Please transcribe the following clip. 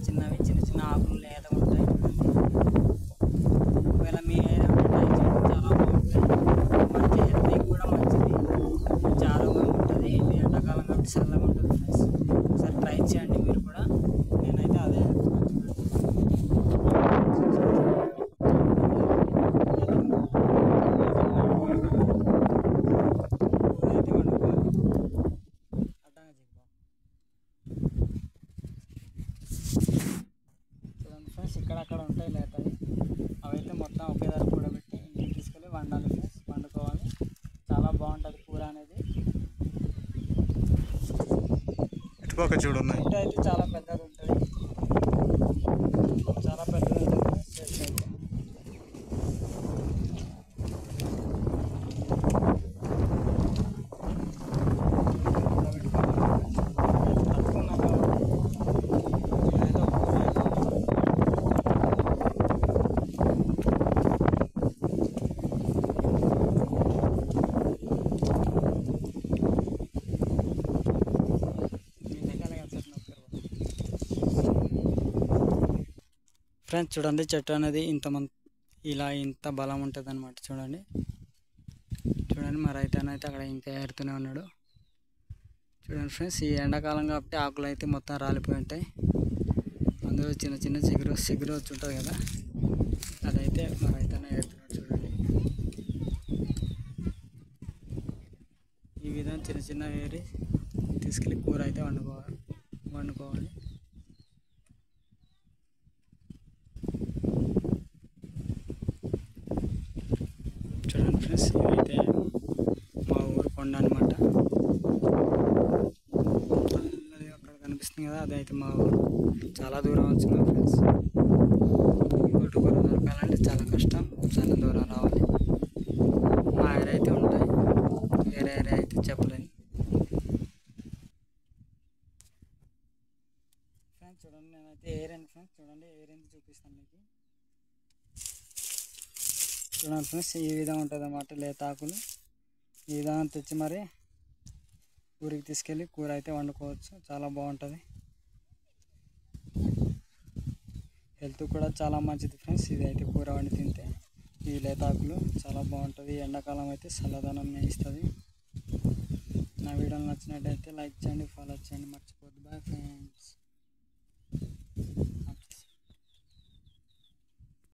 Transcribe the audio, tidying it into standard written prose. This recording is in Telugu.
చిన్నవి చిన్న చిన్న ఆకులు లేత ఉంటాయి. ఒకవేళ మీ ఏరియా ట్రై చేయండి, చాలా బాగుంటాయి. మనకి హెల్తీకి కూడా మంచిది, చాలా బాగుంటుంది. ఇది ఎండాకాలం కాబట్టి చల్లగా ఉంటుంది ఫ్రెండ్స్. ఒకసారి ట్రై చేయండి మీరు కూడా. నేనైతే అదే చూడండి ఫ్రెండ్స్, ఇక్కడక్కడ ఉంటాయి లేతాయి. అవైతే మొత్తం ఒకే దగ్గర కూడబెట్టి ఇంటికి తీసుకెళ్ళి వండాలి ఫ్రెండ్స్, వండుకోవాలి. చాలా బాగుంటుంది కూర అనేది. చూడున్నాయి చెట్టు అయితే చాలా పెద్దది ఉంటుంది, చాలా పెద్దది ఉంటుంది చెట్టు అయితే. ఫ్రెండ్స్ చూడండి, చెట్టు అనేది ఇంత బలం ఉంటుంది అన్నమాట. చూడండి మా రైతన్నైతే అక్కడ ఇంకా ఏరుతూనే ఉన్నాడు. చూడండి ఫ్రెండ్స్, ఈ ఎండాకాలం కాబట్టి ఆకులు అయితే మొత్తం రాలిపోయి ఉంటాయి. అందులో చిన్న చిన్న చిగురు వచ్చి ఉంటుంది కదా, అదైతే మా రైతన్న ఏరుతున్నాడు. చూడండి ఈ విధంగా చిన్న చిన్న ఏరి తీసుకెళ్ళి కూర అయితే వండుకోవాలి. చూడండి ఫ్రెండ్స్, ఇదైతే మా ఊరు కొండ అనమాట. అది అక్కడ కనిపిస్తుంది కదా, అదైతే మా ఊరు. చాలా దూరం వచ్చింది ఫ్రెండ్స్. ఇంకోటి కూర దొరకాలంటే చాలా కష్టం, చాలా దూరం రావాలి. మా ఏరియా అయితే ఉంటాయి, వేరే ఏరియా అయితే చెప్పలేను. ఫ్రెండ్స్ చూడండి, నేనైతే ఏరియాని ఫ్రెండ్స్ చూడండి, ఏరియాని చూపిస్తాను మీకు. చూడండి ఫ్రెండ్స్, ఈ విధంగా ఉంటుంది అన్నమాట లేత ఆకులు. ఈ విధంగా తెచ్చి మరి ఊరికి తీసుకెళ్ళి కూర అయితే వండుకోవచ్చు. చాలా బాగుంటుంది, హెల్త్ కూడా చాలా మంచిది ఫ్రెండ్స్. ఇది అయితే కూర వండి తింటే ఈ లేత ఆకులు చాలా బాగుంటుంది. ఎండాకాలం అయితే చల్లదనం ఇస్తుంది. నా వీడియోలు నచ్చినట్టయితే లైక్ చేయండి, ఫాలో చేయండి, మర్చిపోద్దు. Bye friends.